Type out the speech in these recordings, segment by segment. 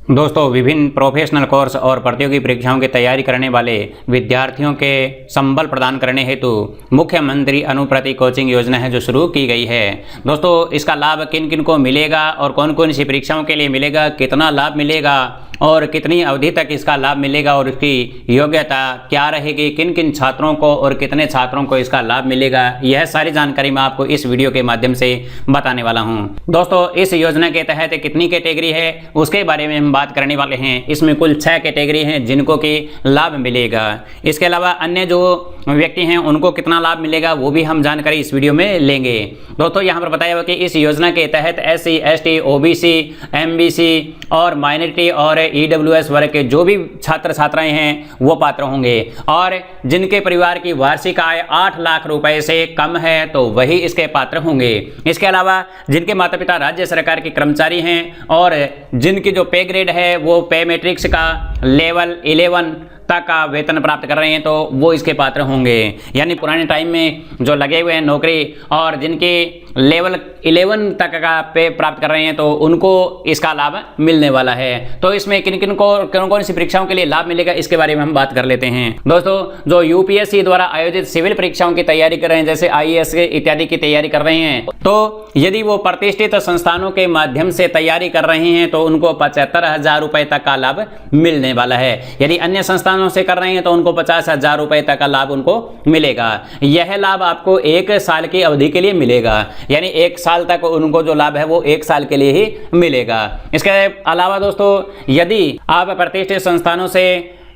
दोस्तों, विभिन्न professional course और प्रतियोगी परीक्षाओं की तैयारी करने वाले विद्यार्थियों के संबल प्रदान करने हेतु मुख्यमंत्री अनुप्रति कोचिंग योजना है जो शुरू की गई है। दोस्तों, इसका लाभ किन किन को मिलेगा और कौन कौन सी परीक्षाओं के लिए मिलेगा, कितना लाभ मिलेगा और कितनी अवधि तक इसका लाभ मिलेगा और इसकी योग्यता क्या रहेगी, किन किन छात्रों को और कितने छात्रों को इसका लाभ मिलेगा, यह सारी जानकारी मैं आपको इस वीडियो के माध्यम से बताने वाला हूं। दोस्तों, इस योजना के तहत कितनी कैटेगरी है उसके बारे में हम बात करने वाले हैं। इसमें कुल 6 कैटेगरी हैं जिनको कि लाभ मिलेगा। इसके अलावा अन्य जो व्यक्ति हैं उनको कितना लाभ मिलेगा वो भी हम जानकारी इस वीडियो में लेंगे। दोस्तों, यहाँ पर बताया हुआ कि इस योजना के तहत SC, ST, OBC, MBC और माइनॉरिटी और EWS वर्ग के जो भी छात्र छात्राएं हैं वो पात्र होंगे और जिनके परिवार की वार्षिक आय 8 लाख रुपए से कम है तो वही इसके पात्र होंगे। इसके अलावा जिनके माता पिता राज्य सरकार के कर्मचारी हैं और जिनकी जो पे ग्रेड है वो पे मैट्रिक्स का लेवल 11 तक का वेतन प्राप्त कर रहे हैं तो वो इसके पात्र होंगे। यानी पुराने टाइम में जो लगे हुए हैं नौकरी और जिनके लेवल 11 तक का पे प्राप्त कर रहे हैं तो उनको इसका लाभ मिलने वाला है। तो इसमें किन किन को कौन कौन सी परीक्षाओं के लिए लाभ मिलेगा इसके बारे में हम बात कर लेते हैं। दोस्तों, जो UPSC द्वारा आयोजित सिविल परीक्षाओं की तैयारी कर रहे हैं, जैसे IAS इत्यादि की तैयारी कर रहे हैं, तो यदि वो प्रतिष्ठित संस्थानों के माध्यम से तैयारी कर रहे हैं तो उनको 75,000 रुपए तक का लाभ मिलने वाला है। यदि अन्य संस्थानों से कर रहे हैं तो उनको 50,000 रुपए तक का लाभ उनको मिलेगा। यह लाभ आपको 1 साल की अवधि के लिए मिलेगा, यानी 1 साल तक उनको जो लाभ है वो 1 साल के लिए ही मिलेगा। इसके अलावा दोस्तों, यदि आप प्रतिष्ठित संस्थानों से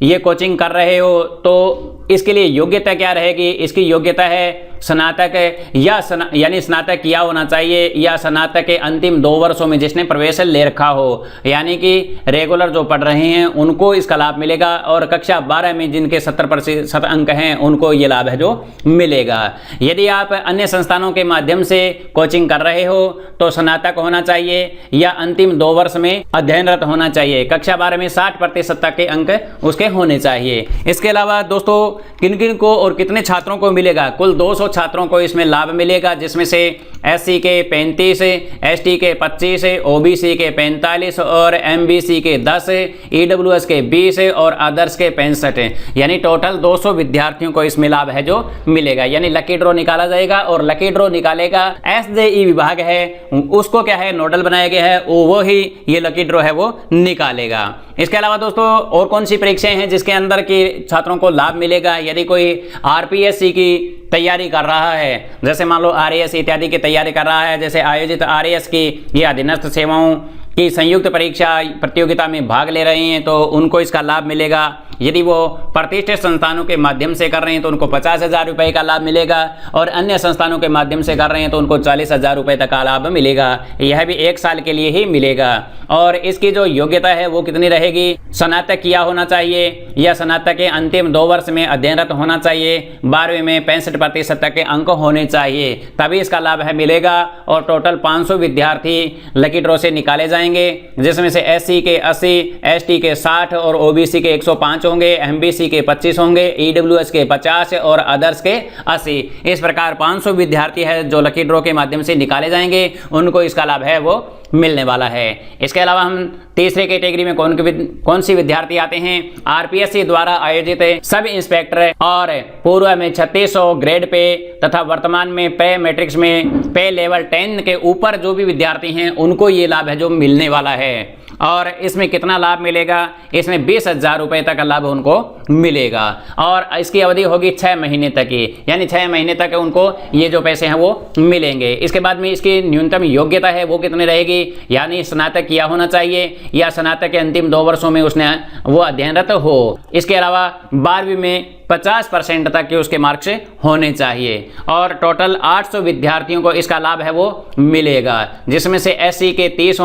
ये कोचिंग कर रहे हो तो इसके लिए योग्यता क्या रहेगी? इसकी योग्यता है स्नातक या यानी स्नातक किया होना चाहिए या स्नातक के अंतिम 2 वर्षों में जिसने प्रवेश ले रखा हो, यानी कि रेगुलर जो पढ़ रहे हैं उनको इसका लाभ मिलेगा और कक्षा 12 में जिनके 70% अंक हैं उनको ये लाभ है जो मिलेगा। यदि आप अन्य संस्थानों के माध्यम से कोचिंग कर रहे हो तो स्नातक होना चाहिए या अंतिम 2 वर्ष में अध्ययनरत होना चाहिए। कक्षा 12 में 60% तक के अंक उसके होने चाहिए। इसके अलावा दोस्तों, किन किन को और कितने छात्रों को मिलेगा? कुल 200 छात्रों को इसमें लाभ मिलेगा, जिसमें से SC के 35, ST के 25, OBC के 45 और MBC के 10, EWS के 20 और अदर्स के 65, यानी टोटल 200 विद्यार्थियों को इसमें लाभ है जो मिलेगा। यानी लकी ड्रॉ निकाला जाएगा और लकी ड्रॉ निकालेगा SJE विभाग है, उसको क्या है नोडल बनाया गया है, वो ही ये लकी ड्रॉ है वो निकालेगा। इसके अलावा दोस्तों, और कौन सी परीक्षाएं हैं जिसके अंदर के छात्रों को लाभ मिलेगा? यदि कोई RPSC की तैयारी कर रहा है, जैसे मान लो RAS इत्यादि की तैयारी कर रहा है, जैसे आयोजित RAS की या अधीनस्थ सेवाओं की संयुक्त परीक्षा प्रतियोगिता में भाग ले रहे हैं तो उनको इसका लाभ मिलेगा। यदि वो प्रतिष्ठित संस्थानों के माध्यम से कर रहे हैं तो उनको 50,000 रुपए का लाभ मिलेगा और अन्य संस्थानों के माध्यम से कर रहे हैं तो उनको 40,000 रुपए तक का लाभ मिलेगा। यह भी 1 साल के लिए ही मिलेगा और इसकी जो योग्यता है वो कितनी रहेगी? स्नातक किया होना चाहिए या स्नातक के अंतिम 2 वर्ष में अध्ययनरत होना चाहिए। 12वीं में 65% तक के अंक होने चाहिए, तभी इसका लाभ है मिलेगा। और टोटल 500 विद्यार्थी लकी ड्रॉ से निकाले जाएंगे, जिसमें से SC के 80, ST के 60 और OBC के 105 होंगे, MBC के 25 होंगे, EWS के 50 और अदर्स के 80। इस प्रकार 500 विद्यार्थी है जो लकी ड्रॉ के माध्यम से निकाले जाएंगे, उनको इसका लाभ है वो मिलने वाला है। इसके अलावा हम तीसरे कैटेगरी में कौन सी विद्यार्थी आते हैं? RPSC द्वारा आयोजित सब इंस्पेक्टर और पूर्व में 3600 ग्रेड पे तथा वर्तमान में पे मैट्रिक्स में पे लेवल 10 के ऊपर जो भी विद्यार्थी हैं उनको ये लाभ है जो मिलने वाला है। और इसमें कितना लाभ मिलेगा? इसमें 20,000 रुपए तक का लाभ उनको मिलेगा और इसकी अवधि होगी 6 महीने तक की, यानी 6 महीने तक उनको ये जो पैसे हैं वो मिलेंगे। इसके बाद में इसकी न्यूनतम योग्यता है वो कितनी रहेगी? यानी स्नातक किया होना चाहिए या स्नातक के अंतिम 2 वर्षों में उसने वो अध्ययनरत हो। इसके अलावा 12वीं में 50% तक के उसके मार्क्स होने चाहिए और टोटल 800 विद्यार्थियों को इसका लाभ है वो मिलेगा, जिसमें से SC के 130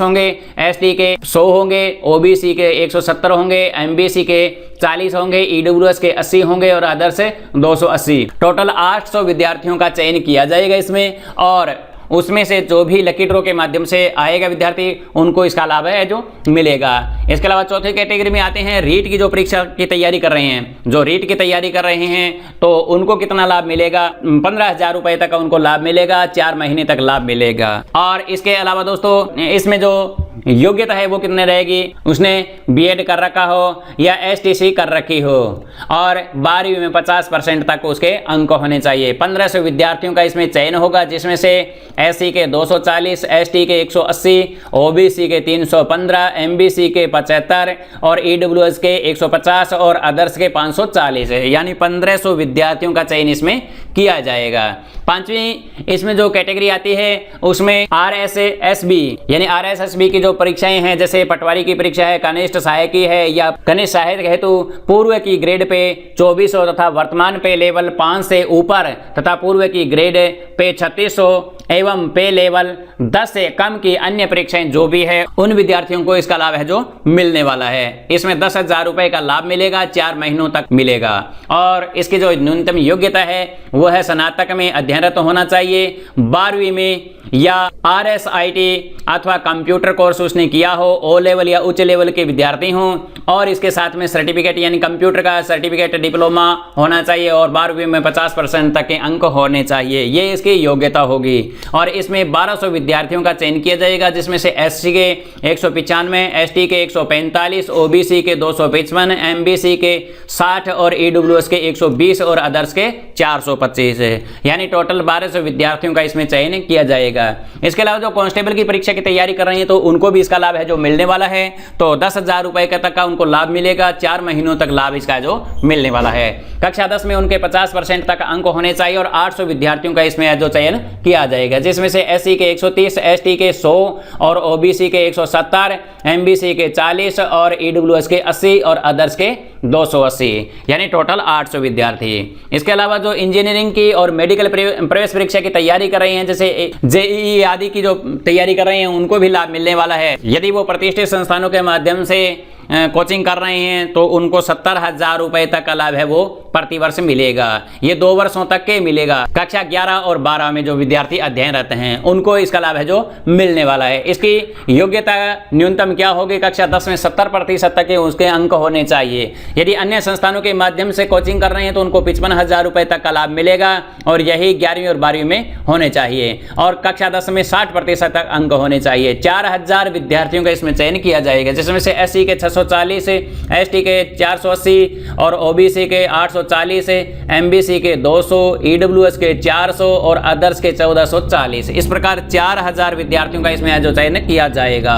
होंगे, ST के 100 होंगे, OBC के 170 होंगे, MBC के 40 होंगे, EWS के 80 होंगे और अदर से 280। टोटल 800 विद्यार्थियों का चयन किया जाएगा इसमें और उसमें से जो भी लकी ड्रॉ के माध्यम से आएगा विद्यार्थी उनको इसका लाभ है जो मिलेगा। इसके अलावा चौथे कैटेगरी में आते हैं रीट की जो परीक्षा की तैयारी कर रहे हैं। जो रीट की तैयारी कर रहे हैं तो उनको कितना लाभ मिलेगा? 15,000 रुपए तक उनको लाभ मिलेगा, 4 महीने तक लाभ मिलेगा। और इसके अलावा दोस्तों इसमें जो योग्यता है वो कितने रहेगी, उसने बीएड कर रखा हो या एसटीसी कर रखी हो, और 12वीं में 50% तक उसके अंक होने चाहिए। 1500 विद्यार्थियों का इसमें चयन होगा, जिसमें से एससी के 240, एसटी के 180, ओबीसी के 315, एमबीसी के 75 और ईडब्ल्यूएस के 150 और अदर्स के 540 है। यानी 1500 विद्यार्थियों का चयन इसमें किया जाएगा। 5वीं इसमें जो कैटेगरी आती है उसमें आरएसएसबी यानी आरएसएसबी की जो परीक्षाएं हैं, जैसे पटवारी की परीक्षा है, कनिष्ठ सहायकी है या कनिष्ठ सहायक हेतु पूर्व की ग्रेड पे 2400 तथा वर्तमान पे लेवल 5 से ऊपर तथा पूर्व की ग्रेड पे 3600 एवं पे लेवल 10 से कम की अन्य परीक्षाएं जो भी है उन विद्यार्थियों को इसका लाभ है जो मिलने वाला है। इसमें 10,000 रुपए का लाभ मिलेगा, 4 महीनों तक मिलेगा। और इसकी जो न्यूनतम योग्यता है वो है स्नातक में अध्ययनरत होना चाहिए, 12वीं में या आरएसआईटी अथवा कंप्यूटर कोर्स उसने किया हो, ओ लेवल या उच्च लेवल के विद्यार्थी हों, और इसके साथ में सर्टिफिकेट यानी कंप्यूटर का सर्टिफिकेट डिप्लोमा होना चाहिए और 12वीं में 50% तक के अंक होने चाहिए। ये इसकी योग्यता होगी। और इसमें 1200 विद्यार्थियों का चयन किया जाएगा, जिसमें से एससी के 195, एसटी के 145, ओबीसी के 255, एमबीसी के 60 और ईडब्ल्यूएस के 120 और अदर्स के 425 है। यानी टोटल 1200 विद्यार्थियों का इसमें चयन किया जाएगा। इसके अलावा जो कांस्टेबल की परीक्षा की तैयारी कर रहे हैं तो उनको भी इसका लाभ है जो मिलने वाला है। तो 10,000 रुपए तक का उनको लाभ मिलेगा, 4 महीनों तक लाभ इसका जो मिलने वाला है। कक्षा 10 में उनके 50% तक अंक होने चाहिए और 800 विद्यार्थियों का इसमें जो चयन किया जाएगा, जिसमें से एससी के 130, एसटी के 100 और ओबीसी के 170, एमबीसी के 40 और ईडब्ल्यूएस के 80 और अदर्स के 280, यानी टोटल 800 विद्यार्थी। इसके अलावा जो इंजीनियरिंग की और मेडिकल प्रवेश परीक्षा की तैयारी कर रहे हैं, जैसे जेईई आदि की जो तैयारी कर रहे हैं, उनको भी लाभ मिलने वाला है। यदि वो प्रतिष्ठित संस्थानों के माध्यम से कोचिंग कर रहे हैं तो उनको 70,000 रुपए तक का लाभ है वो प्रतिवर्ष मिलेगा। ये 2 वर्षों तक के मिलेगा। कक्षा 11 और 12 में जो विद्यार्थी अध्ययनरत हैं उनको इसका लाभ है जो मिलने वाला है। इसकी योग्यता न्यूनतम क्या होगी, कक्षा 10 में 70% तक के उसके अंक होने चाहिए। यदि अन्य संस्थानों के माध्यम से कोचिंग कर रहे हैं तो उनको 55,000 रुपए तक का लाभ मिलेगा और यही 11वीं और 12वीं में होने चाहिए। और कक्षा 10 में 60% तक अंक होने चाहिए। 4,000 विद्यार्थियों का इसमें चयन किया जाएगा, जिसमें से एससी के 640, एसटी के 480 और ओबीसी के 840, एमबीसी के 200, ईडब्ल्यूएस के 400 और अदर्स के 1440। इस प्रकार 4,000 विद्यार्थियों का इसमें जो चयन किया जाएगा।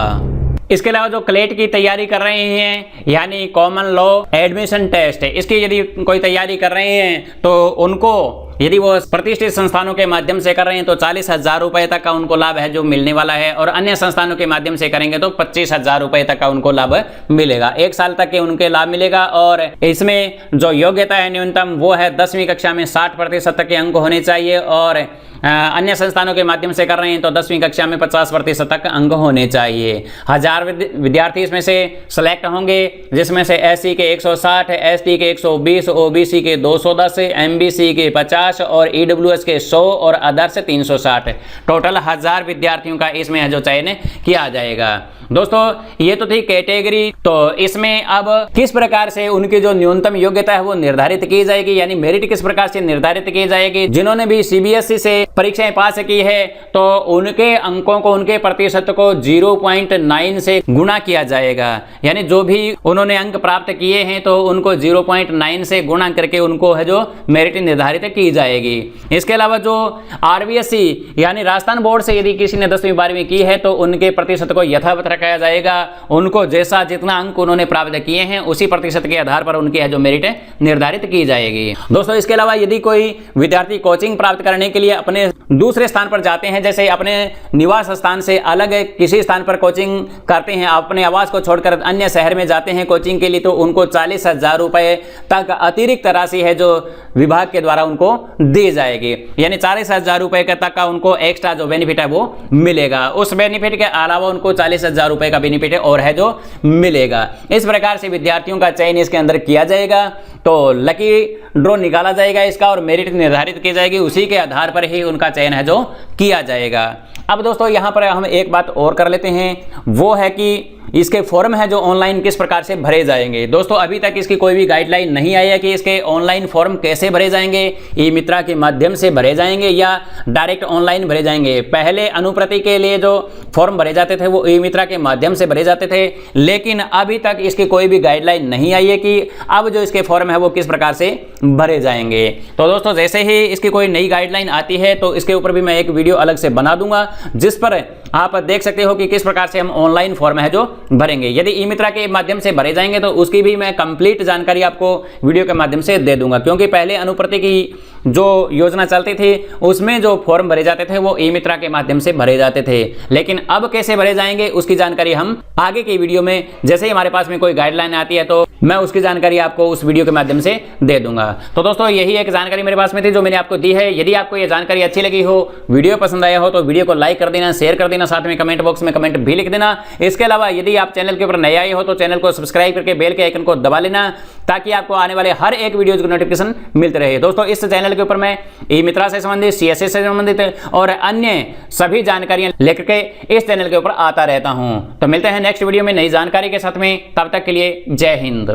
इसके अलावा जो क्लेट की तैयारी कर रहे हैं यानी कॉमन लॉ एडमिशन टेस्ट है, इसकी यदि कोई तैयारी कर रहे हैं तो उनको यदि वो प्रतिष्ठित संस्थानों के माध्यम से कर रहे हैं तो 40,000 रुपए तक का उनको लाभ है जो मिलने वाला है, और अन्य संस्थानों के माध्यम से करेंगे तो 25,000 रुपए तक का उनको लाभ मिलेगा। 1 साल तक के उनके लाभ मिलेगा। और इसमें जो योग्यता है न्यूनतम वो है 10वीं कक्षा में 60% तक के अंक होने चाहिए, और अन्य संस्थानों के माध्यम से कर रहे हैं तो 10वीं कक्षा में 50% तक अंक होने चाहिए। 1000 विद्यार्थी इसमें से सिलेक्ट होंगे, जिसमें से एससी के 160, एसटी के 120, ओबीसी के 210, एमबीसी के 50 और ईडब्ल्यूएस के 100 और अदर्स 360। टोटल 1000 विद्यार्थियों का इसमें जो चयन किया जाएगा। दोस्तों ये तो थी कैटेगरी। तो इसमें अब किस प्रकार से उनकी जो न्यूनतम योग्यता है वो निर्धारित की जाएगी, यानी मेरिट किस प्रकार से निर्धारित की जाएगी। जिन्होंने भी सीबीएसई से परीक्षाएं पास की है तो उनके अंकों को, उनके प्रतिशत को 0.9 से गुणा किया जाएगा, यानी जो भी उन्होंने अंक प्राप्त किए हैं तो उनको 0.9 से गुणा करके उनको है जो मेरिट निर्धारित की जाएगी। इसके अलावा जो आरबीएसई यानी राजस्थान बोर्ड से यदि किसी ने 10वीं 12वीं की है तो उनके प्रतिशत को यथावत रखा जाएगा। उनको जैसा जितना अंक उन्होंने प्राप्त किए हैं उसी प्रतिशत के आधार पर उनकी है जो मेरिट निर्धारित की जाएगी। दोस्तों इसके अलावा यदि कोई विद्यार्थी कोचिंग प्राप्त करने के लिए अपने दूसरे स्थान पर जाते हैं, जैसे अपने निवास स्थान से अलग किसी स्थान पर कोचिंग करते हैं, अपने आवास को छोड़कर अन्य शहर में जाते हैं कोचिंग के लिए, तो उनको 40,000 रुपए तक अतिरिक्त राशि है जो विभाग के द्वारा उनको दी जाएगी, यानी 40,000 रुपए तक का उनको एक्स्ट्रा जो बेनिफिट है वो मिलेगा। उस बेनिफिट के अलावा उनको 40,000 रुपए का बेनिफिट और है जो मिलेगा। इस प्रकार से विद्यार्थियों का चयन इसके अंदर किया जाएगा। तो लकी ड्रॉ निकाला जाएगा इसका और मेरिट निर्धारित की जाएगी, उसी के आधार पर ही उनका चयन है जो किया जाएगा। अब दोस्तों यहाँ पर हम एक बात और कर लेते हैं, वो है कि इसके फॉर्म है जो ऑनलाइन किस प्रकार से भरे जाएंगे। दोस्तों अभी तक इसकी कोई भी गाइडलाइन नहीं आई है कि इसके ऑनलाइन फॉर्म कैसे भरे जाएंगे, ई मित्रा के माध्यम से भरे जाएंगे या डायरेक्ट ऑनलाइन भरे जाएंगे। पहले अनुप्रति के लिए जो फॉर्म भरे जाते थे वो ई मित्रा के माध्यम से भरे जाते थे, लेकिन अभी तक इसकी कोई भी गाइडलाइन नहीं आई है कि अब जो इसके फॉर्म है वो किस प्रकार से भरे जाएंगे। तो दोस्तों जैसे ही इसकी कोई नई गाइडलाइन आती है तो इसके ऊपर भी मैं एक वीडियो अलग से बना दूंगा, जिस पर आप देख सकते हो कि किस प्रकार से हम ऑनलाइन फॉर्म है जो भरेंगे। यदि ई मित्रा के माध्यम से भरे जाएंगे तो उसकी भी मैं कंप्लीट जानकारी आपको वीडियो के माध्यम से दे दूंगा, क्योंकि पहले अनुप्रति की जो योजना चलती थी उसमें जो फॉर्म भरे जाते थे वो ई मित्रा के माध्यम से भरे जाते थे, लेकिन अब कैसे भरे जाएंगे उसकी जानकारी हम आगे की वीडियो में, जैसे ही हमारे पास में कोई गाइडलाइन आती है तो मैं उसकी जानकारी आपको उस वीडियो के माध्यम से दे दूंगा। तो दोस्तों यही एक जानकारी मेरे पास में थी जो मैंने आपको दी है। यदि आपको ये जानकारी अच्छी लगी हो, वीडियो पसंद आया हो तो वीडियो को लाइक कर देना, शेयर कर देना, साथ में कमेंट बॉक्स में कमेंट भी लिख देना। इसके अलावा यदि आप चैनल के ऊपर नए आए हो तो चैनल को सब्सक्राइब करके बेल के आइकन को दबा लेना, ताकि आपको आने वाले हर एक वीडियो की नोटिफिकेशन मिलते रहे। दोस्तों इस चैनल के ऊपर मैं ई मित्रा से संबंधित, CSS से संबंधित और अन्य सभी जानकारियां लेकर के इस चैनल के ऊपर आता रहता हूं। तो मिलते हैं नेक्स्ट वीडियो में नई जानकारी के साथ में, तब तक के लिए जय हिंद।